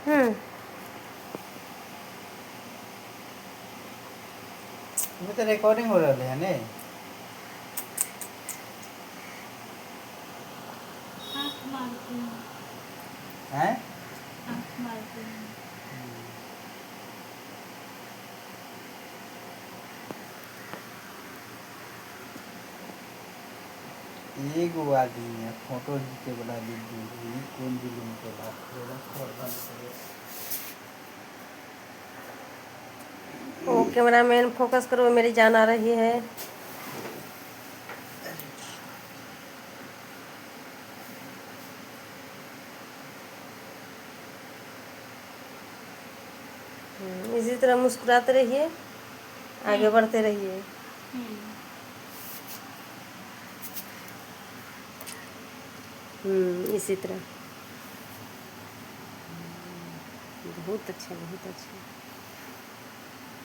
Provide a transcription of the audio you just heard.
हम्म। तो रिकॉर्डिंग हो रहा है ने। आँख मारती हूँ। हैं? आँख मारती हूँ। एगो आदमी है फोटो खींचे वाला वीडियो कौन जुलूम के बात करे। ओ कैमरामैन फोकस करो, मेरी जान आ रही है। इसी तरह मुस्कुराते रहिए, आगे बढ़ते रहिए। इसी तरह। बहुत अच्छा, बहुत अच्छा।